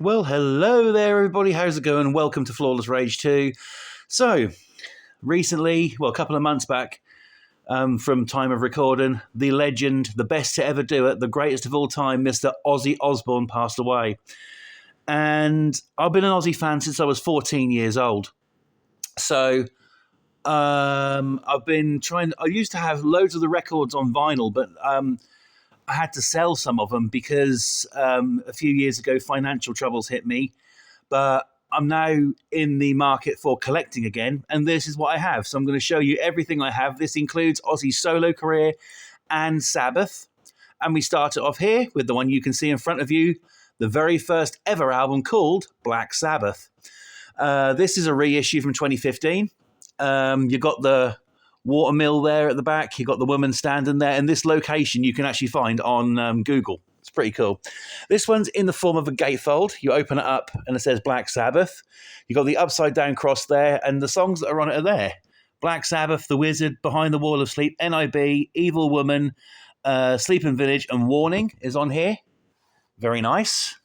Well, hello there, everybody. How's it going? Welcome to Flawless Rage 2. So, recently, a couple of months back, from time of recording, the legend, the best to ever do it, the greatest of all time, Mr. Ozzy Osbourne passed away. And I've been an Ozzy fan since I was 14 years old. So, I've been trying. I used to have loads of the records on vinyl, but I had to sell some of them because a few years ago financial troubles hit me. But I'm now in the market for collecting again, and this is what I have. So I'm going to show you everything I have. This includes Ozzy's solo career and Sabbath. And we start it off here with the one you can see in front of you, the very first ever album called Black Sabbath. This is a reissue from 2015. You got the watermill there at the back. You got the woman standing there, and this location you can actually find on Google. It's pretty cool. This one's in the form of a gatefold. You open it up, and it says Black Sabbath. You got the upside down cross there, and the songs that are on it are there: Black Sabbath, The Wizard, Behind the Wall of Sleep, NIB, Evil Woman, Sleeping Village, and Warning is on here. Very nice.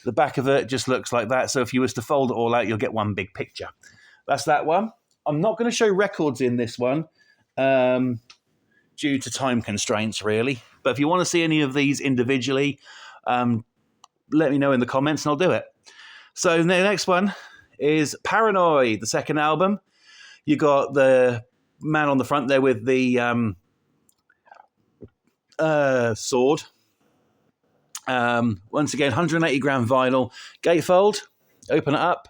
The back of it just looks like that. So if you was to fold it all out, you'll get one big picture. That's that one. I'm not going to show records in this one due to time constraints, really. But if you want to see any of these individually, let me know in the comments and I'll do it. So the next one is Paranoid, the second album. You got the man on the front there with the sword. Once again, 180 gram vinyl, gatefold. Open it up.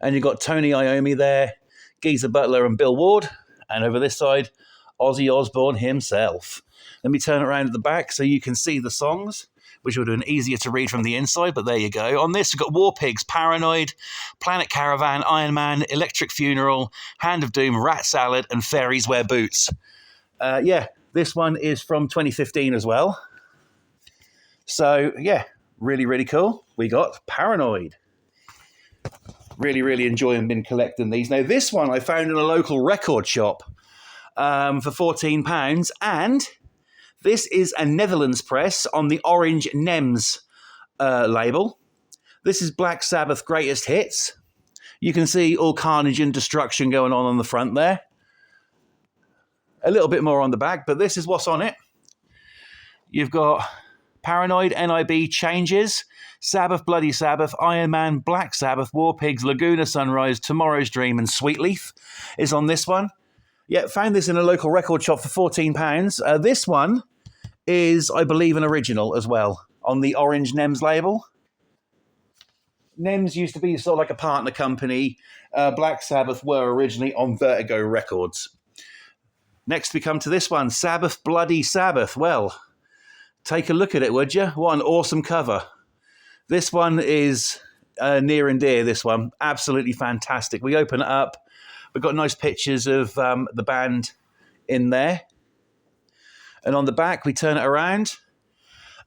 And you've got Tony Iommi there, Geezer Butler and Bill Ward. And over this side, Ozzy Osbourne himself. Let me turn it around at the back so you can see the songs, which would have been easier to read from the inside, but there you go. On this, we've got War Pigs, Paranoid, Planet Caravan, Iron Man, Electric Funeral, Hand of Doom, Rat Salad, and Fairies Wear Boots. This one is from 2015 as well. So, yeah, really, really cool. We got Paranoid. Really, really enjoying been collecting these. Now, this one I found in a local record shop for £14, and this is a Netherlands press on the Orange Nems label. This is Black Sabbath Greatest Hits. You can see all carnage and destruction going on the front there. A little bit more on the back, but this is what's on it. You've got Paranoid, NIB, Changes, Sabbath, Bloody Sabbath, Iron Man, Black Sabbath, War Pigs, Laguna Sunrise, Tomorrow's Dream, and Sweet Leaf is on this one. Yeah, found this in a local record shop for £14. This one is, I believe, an original as well on the Orange Nems label. Nems used to be sort of like a partner company. Black Sabbath were originally on Vertigo Records. Next we come to this one, Sabbath, Bloody Sabbath. Well, take a look at it, would you? What an awesome cover. This one is near and dear, this one. Absolutely fantastic. We open it up. We've got nice pictures of the band in there. And on the back, we turn it around.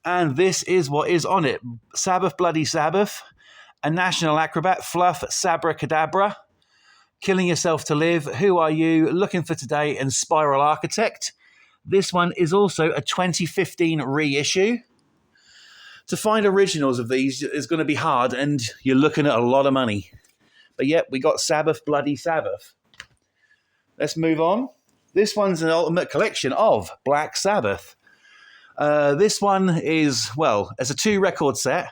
And this is what is on it. Sabbath, Bloody Sabbath. A National Acrobat, Fluff, Sabra Cadabra. Killing Yourself to Live. Who Are You? Looking for Today. And Spiral Architect. This one is also a 2015 reissue. To find originals of these is going to be hard, and you're looking at a lot of money. But yep, we got Sabbath, Bloody Sabbath. Let's move on. This one's an ultimate collection of Black Sabbath. This one is, it's a 2-record set.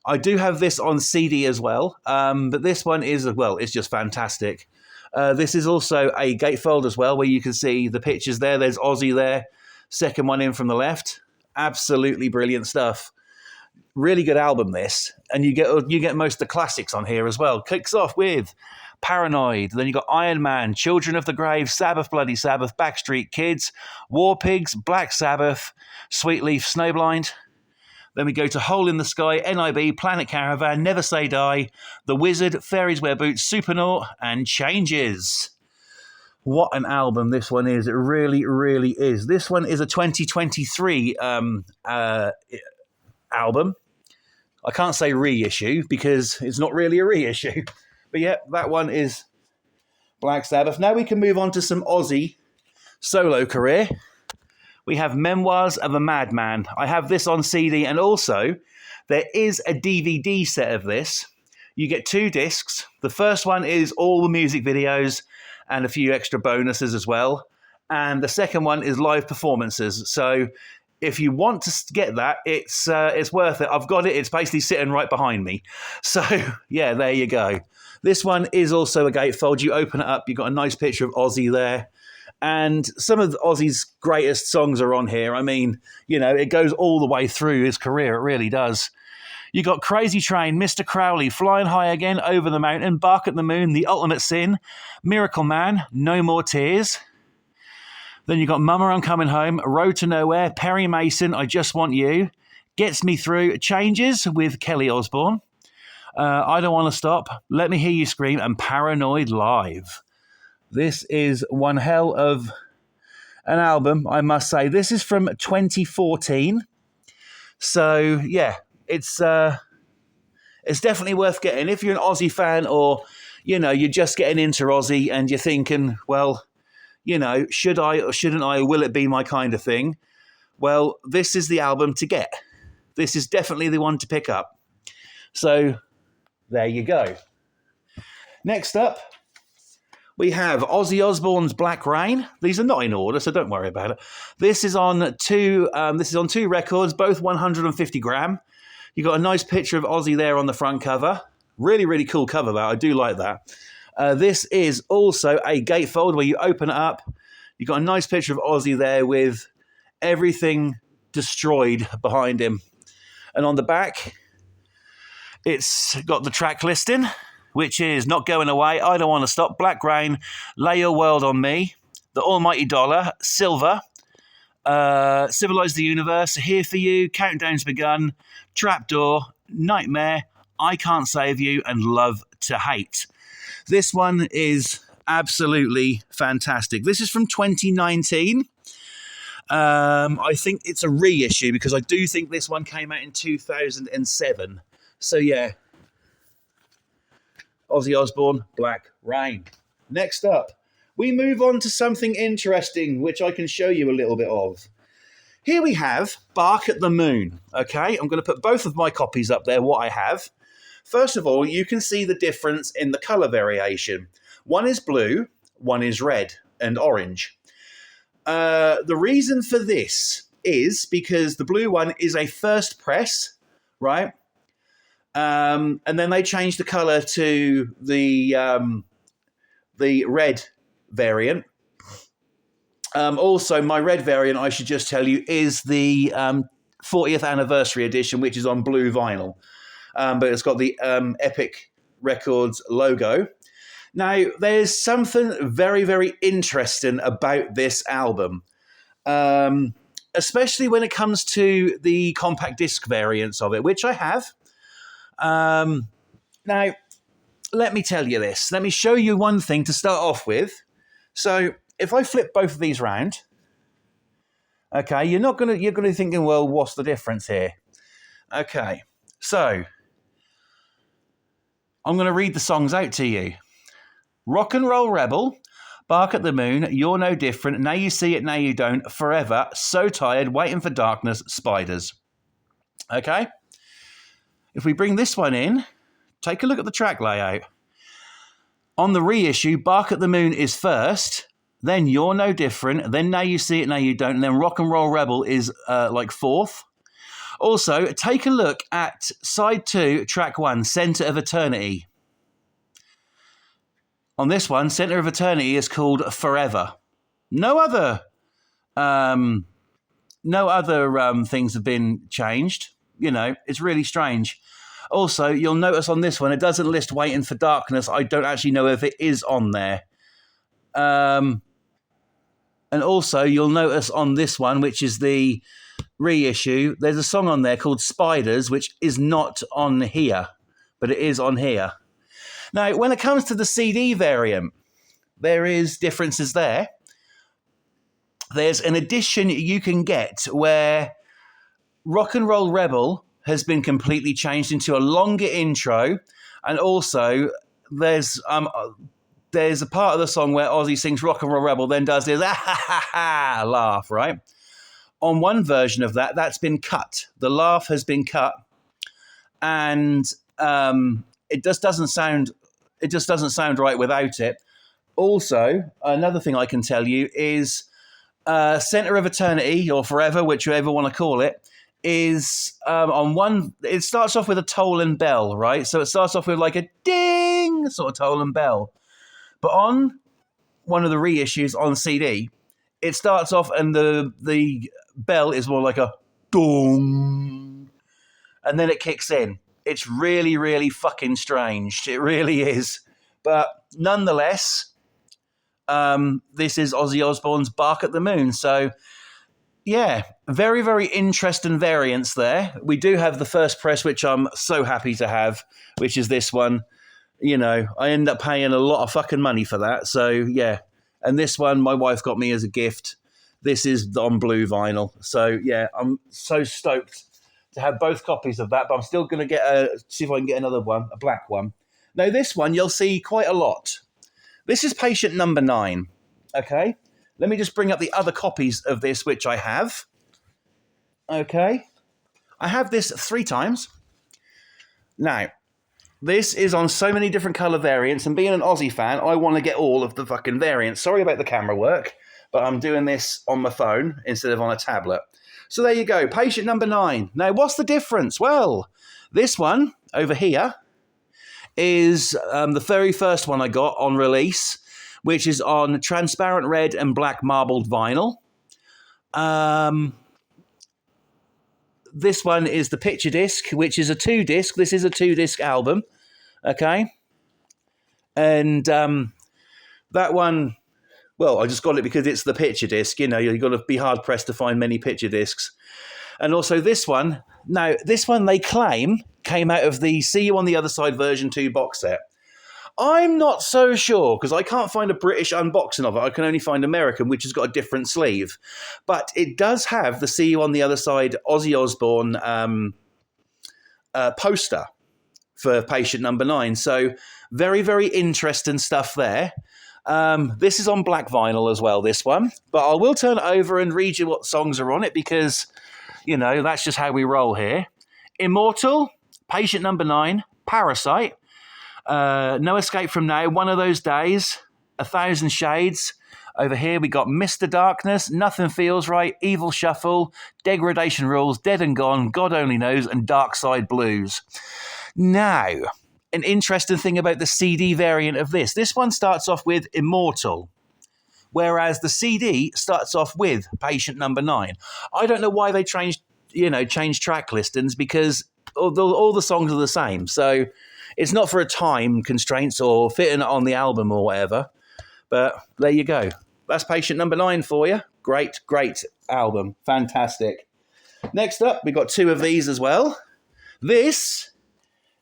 I do have this on CD as well, but this one is, it's just fantastic. This is also a gatefold as well, where you can see the pictures there. There's Ozzy there, second one in from the left. Absolutely brilliant stuff. Really good album, this. And you get most of the classics on here as well. Kicks off with Paranoid. Then you got Iron Man, Children of the Grave, Sabbath, Bloody Sabbath, Backstreet Kids, War Pigs, Black Sabbath, Sweet Leaf, Snowblind. Then we go to Hole in the Sky, NIB, Planet Caravan, Never Say Die, The Wizard, Fairies Wear Boots, Supernaut, and Changes. What an album this one is. It really, really is. This one is a 2023 album. I can't say reissue because it's not really a reissue. But yeah, that one is Black Sabbath. Now we can move on to some Ozzy solo career. we have Memoirs of a Madman. I have this on CD, and also there is a DVD set of this. You get 2 discs. The first one is all the music videos and a few extra bonuses as well. And the second one is live performances. So if you want to get that, it's worth it. I've got it. It's basically sitting right behind me. So, yeah, there you go. This one is also a gatefold. You open it up, you've got a nice picture of Ozzy there. And some of Ozzy's greatest songs are on here. I mean, you know, it goes all the way through his career. It really does. You got Crazy Train, Mr. Crowley, Flying High Again, Over the Mountain, Bark at the Moon, The Ultimate Sin, Miracle Man, No More Tears. Then you got Mama, I'm Coming Home, Road to Nowhere, Perry Mason, I Just Want You, Gets Me Through, Changes with Kelly Osbourne, I Don't Want to Stop, Let Me Hear You Scream, and Paranoid Live. This is one hell of an album, I must say. This is from 2014. So, yeah, it's definitely worth getting. If you're an Ozzy fan, or, you know, you're just getting into Ozzy and you're thinking, well, you know, should I or shouldn't I? Will it be my kind of thing? Well, this is the album to get. This is definitely the one to pick up. So, there you go. Next up, we have Ozzy Osbourne's Black Rain. These are not in order, so don't worry about it. This is on 2 records, both 150 gram. You got a nice picture of Ozzy there on the front cover. Really, really cool cover, that. I do like that. This is also a gatefold where you open it up. You got a nice picture of Ozzy there with everything destroyed behind him. And on the back, it's got the track listing, which is Not Going Away, I Don't Want to Stop, Black Rain, Lay Your World on Me, The Almighty Dollar, Silver, Civilize the Universe, Here for You, Countdown's Begun, Trapdoor, Nightmare, I Can't Save You, and Love to Hate. This one is absolutely fantastic. This is from 2019. I think it's a reissue because I do think this one came out in 2007. So, yeah. Ozzy Osbourne, Black Rain. Next up, we move on to something interesting, which I can show you a little bit of. Here we have Bark at the Moon. Okay, I'm going to put both of my copies up there, what I have. First of all, you can see the difference in the colour variation. One is blue, one is red and orange. The reason for this is because the blue one is a first press, right? And then they changed the colour to the red variant. Also, my red variant, I should just tell you, is the 40th anniversary edition, which is on blue vinyl. But it's got the Epic Records logo. Now, there's something very, very interesting about this album, especially when it comes to the compact disc variants of it, which I have. Now, let me tell you this. Let me show you one thing to start off with. So, if I flip both of these round, okay, you're gonna be thinking, well, what's the difference here? Okay, so I'm going to read the songs out to you. Rock and Roll Rebel, Bark at the Moon, You're No Different, Now You See It, Now You Don't, Forever, So Tired, Waiting for Darkness, Spiders. Okay? If we bring this one in, take a look at the track layout. On the reissue, Bark at the Moon is first, then You're No Different, then Now You See It, Now You Don't, and then Rock and Roll Rebel is like fourth. Also, take a look at side 2, track 1, Center of Eternity. On this one, Center of Eternity is called Forever. No other things have been changed. You know, it's really strange. Also, you'll notice on this one, it doesn't list Waiting for Darkness. I don't actually know if it is on there. And also, you'll notice on this one, which is the reissue, there's a song on there called Spiders, which is not on here, but it is on here. Now, when it comes to the CD variant, there is differences there. There's an edition you can get where Rock and Roll Rebel has been completely changed into a longer intro, and also there's a part of the song where Ozzy sings Rock and Roll Rebel, then does this laugh, right? on one version of that, that's been cut. The laugh has been cut, and it just doesn't sound. It just doesn't sound right without it. Also, another thing I can tell you is Center of Eternity or Forever, whichever you want to call it, is on one. It starts off with a toll and bell, right? So it starts off with like a ding sort of toll and bell, but on one of the reissues on CD, it starts off and the bell is more like a dong, and then it kicks in. It's really, really fucking strange. It really is. But nonetheless, this is Ozzy Osbourne's Bark at the Moon. So, yeah, very, very interesting variants there. We do have the first press, which I'm so happy to have, which is this one. You know, I end up paying a lot of fucking money for that. So, yeah. And this one, my wife got me as a gift. This is on blue vinyl. So, yeah, I'm so stoked to have both copies of that, but I'm still going to see if I can get another one, a black one. Now, this one you'll see quite a lot. This is patient number 9, okay? Let me just bring up the other copies of this, which I have. Okay. I have this 3 times. Now, this is on so many different colour variants, and being an Aussie fan, I want to get all of the fucking variants. Sorry about the camera work, but I'm doing this on my phone instead of on a tablet. So there you go, patient number 9. Now, what's the difference? Well, this one over here is the very first one I got on release, which is on transparent red and black marbled vinyl. This one is the picture disc, which is a 2-disc. This is a 2-disc album, okay? And that one, well, I just got it because it's the picture disc. You know, you've got to be hard-pressed to find many picture discs. And also this one. Now, this one they claim came out of the See You on the Other Side version 2 box set. I'm not so sure because I can't find a British unboxing of it. I can only find American, which has got a different sleeve. But it does have the See You on the Other Side Ozzy Osbourne poster for patient number 9. So very, very interesting stuff there. This is on black vinyl as well, this one. But I will turn it over and read you what songs are on it because, you know, that's just how we roll here. Immortal, patient number 9, Parasite, No Escape From Now, One of Those Days, 1,000 Shades. Over here we got Mr. Darkness, Nothing Feels Right, Evil Shuffle, Degradation Rules, Dead and Gone, God Only Knows, and Dark Side Blues. Now, an interesting thing about the CD variant of this one starts off with Immortal, whereas the CD starts off with patient number 9. I don't know why they changed track listings because all the songs are the same. So it's not for a time constraints or fitting it on the album or whatever. But there you go. That's patient number 9 for you. Great, great album. Fantastic. Next up, we've got 2 of these as well. This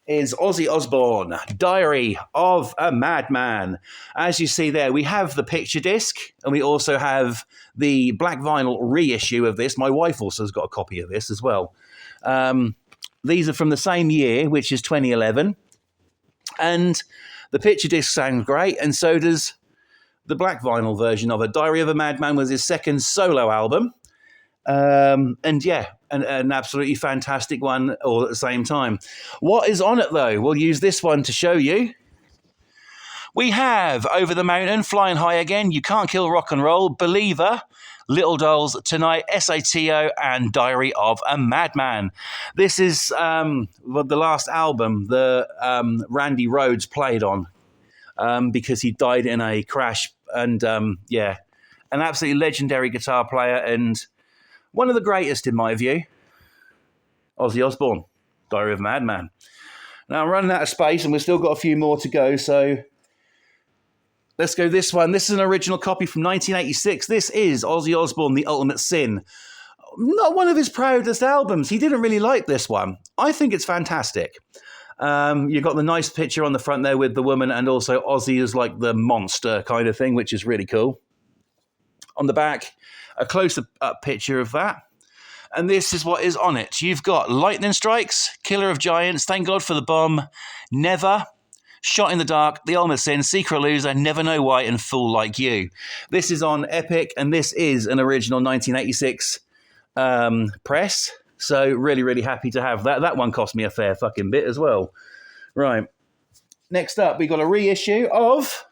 is Ozzy Osbourne, Diary of a Madman. As you see there, we have the picture disc, and we also have the black vinyl reissue of this. My wife also has got a copy of this as well. These are from the same year, which is 2011. And the picture disc sounds great, and so does the black vinyl version of it. Diary of a Madman was his second solo album. And yeah, an absolutely fantastic one all at the same time. What is on it, though? We'll use this one to show you. We have Over the Mountain, Flying High Again, You Can't Kill Rock and Roll, Believer, Little Dolls, Tonight, SATO, and Diary of a Madman. This is the last album that Randy Rhoads played on because he died in a crash. And yeah, an absolutely legendary guitar player and one of the greatest in my view, Ozzy Osbourne, Diary of a Madman. Now I'm running out of space and we've still got a few more to go, so let's go this one. This is an original copy from 1986. This is Ozzy Osbourne, The Ultimate Sin. Not one of his proudest albums. He didn't really like this one. I think it's fantastic. You've got the nice picture on the front there with the woman and also Ozzy as like the monster kind of thing, which is really cool. On the back, a close-up picture of that. And this is what is on it. You've got Lightning Strikes, Killer of Giants, Thank God for the Bomb, Never, Shot in the Dark, The Ultimate Sin, Secret Loser, Never Know Why, and Fool Like You. This is on Epic, and this is an original 1986 press. So really, really happy to have that. That one cost me a fair fucking bit as well. Right. Next up, we got a reissue of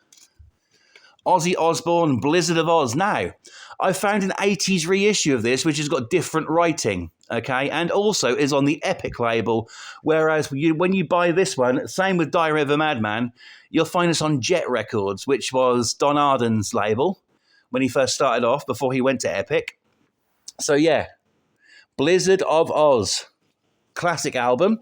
Ozzy Osbourne, Blizzard of Oz. Now, I found an 80s reissue of this, which has got different writing, okay, and also is on the Epic label, whereas when you buy this one, same with Diary of a Madman, you'll find this on Jet Records, which was Don Arden's label when he first started off, before he went to Epic. So yeah, Blizzard of Oz, classic album.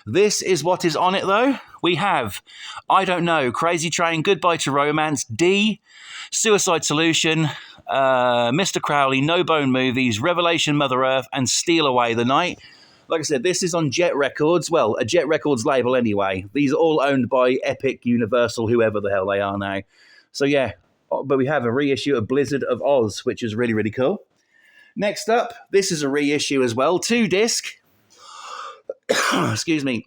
This is what is on it, though. We have I Don't Know, Crazy Train, Goodbye to Romance, D, Suicide Solution, Mr. Crowley, No Bone Movies, Revelation Mother Earth, and Steal Away the Night. Like I said, this is on Jet Records. Well, a Jet Records label anyway. These are all owned by Epic, Universal, whoever the hell they are now. So yeah, but we have a reissue of Blizzard of Oz, which is really, really cool. Next up, this is a reissue as well, 2-disc. Excuse me.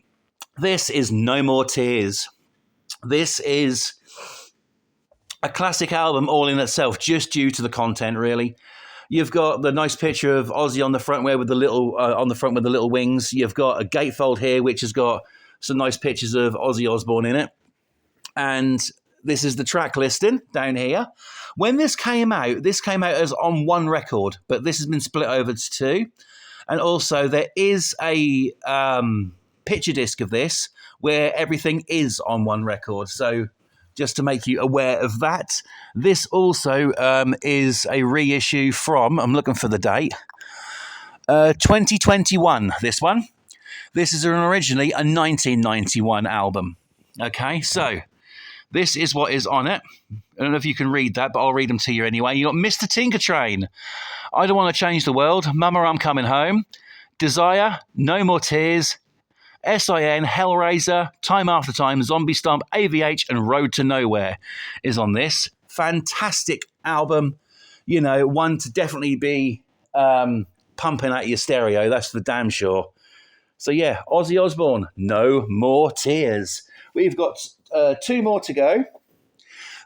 This is No More Tears. This is a classic album all in itself, just due to the content, really. You've got the nice picture of Ozzy on the front with the little wings. You've got a gatefold here, which has got some nice pictures of Ozzy Osbourne in it. And this is the track listing down here. When this came out as on one record, but this has been split over to two. And also there is a picture disc of this where everything is on one record. So just to make you aware of that. This also is a reissue from, I'm looking for the date, 2021, this one. This is originally a 1991 album. Okay, so this is what is on it. I don't know if you can read that, but I'll read them to you anyway. You got Mr. Tinker Train, I Don't Want to Change the World, Mama, I'm Coming Home, Desire, No More Tears, SIN, Hellraiser, Time After Time, Zombie Stomp, AVH, and Road to Nowhere is on this. Fantastic album. You know, one to definitely be pumping at your stereo, that's for damn sure. So yeah, Ozzy Osbourne, No More Tears. We've got two more to go.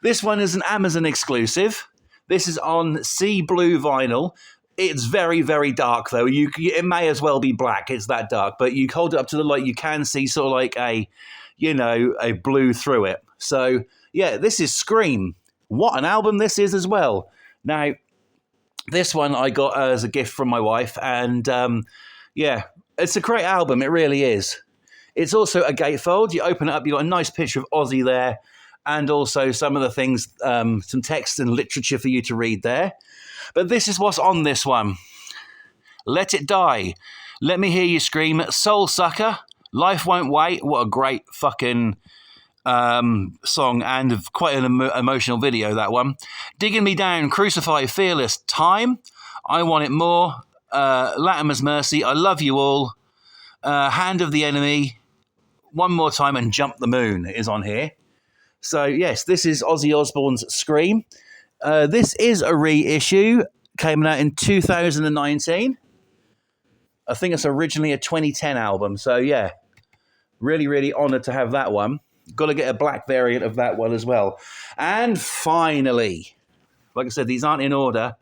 This one is an Amazon exclusive. This is on Sea Blue vinyl. It's very, very dark, though. It may as well be black. It's that dark. But you hold it up to the light, you can see sort of like a blue through it. So, yeah, this is Scream. What an album this is as well. Now, this one I got as a gift from my wife. And, yeah, it's a great album. It really is. It's also a gatefold. You open it up, you got a nice picture of Ozzy there. And also some of the things, some text and literature for you to read there. But this is what's on this one. Let It Die. Let Me Hear You Scream. Soul Sucker. Life Won't Wait. What a great fucking song and quite an emotional video, that one. Digging Me Down. Crucify. Fearless. Time. I Want It More. Latimer's Mercy. I Love You All. Hand of the Enemy. One More Time and Jump the Moon is on here. So, yes, this is Ozzy Osbourne's Scream. This is a reissue, came out in 2019. I think it's originally a 2010 album. So, yeah, really, really honoured to have that one. Got to get a black variant of that one as well. And finally, like I said, these aren't in order.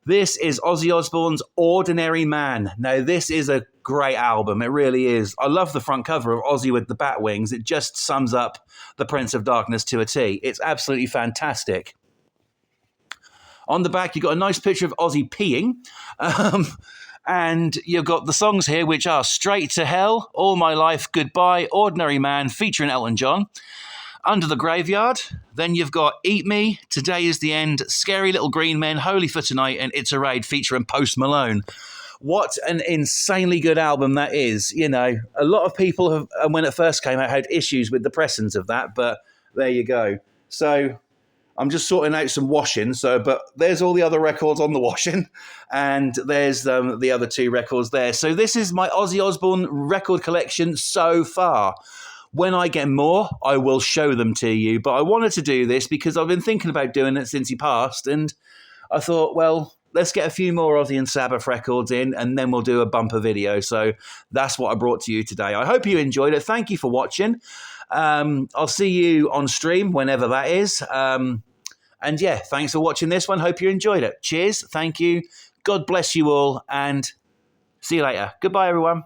This is Ozzy Osbourne's Ordinary Man. Now, this is a great album. It really is. I love the front cover of Ozzy with the bat wings. It just sums up the Prince of Darkness to a T. It's absolutely fantastic. On the back, you've got a nice picture of Ozzy peeing. And you've got the songs here, which are Straight to Hell, All My Life, Goodbye, Ordinary Man, featuring Elton John, Under the Graveyard. Then you've got Eat Me, Today Is the End, Scary Little Green Men, Holy for Tonight, and It's a Raid, featuring Post Malone. What an insanely good album that is. You know, a lot of people have, when it first came out, had issues with the pressings of that, but there you go. So I'm just sorting out some washing. But there's all the other records on the washing, and there's the other two records there. So this is my Ozzy Osbourne record collection so far. When I get more, I will show them to you. But I wanted to do this because I've been thinking about doing it since he passed, and I thought, well, let's get a few more Ozzy and Sabbath records in, and then we'll do a bumper video. So that's what I brought to you today. I hope you enjoyed it. Thank you for watching. I'll see you on stream whenever that is. And yeah, thanks for watching this one. Hope you enjoyed it. Cheers. Thank you. God bless you all, and see you later. Goodbye, everyone.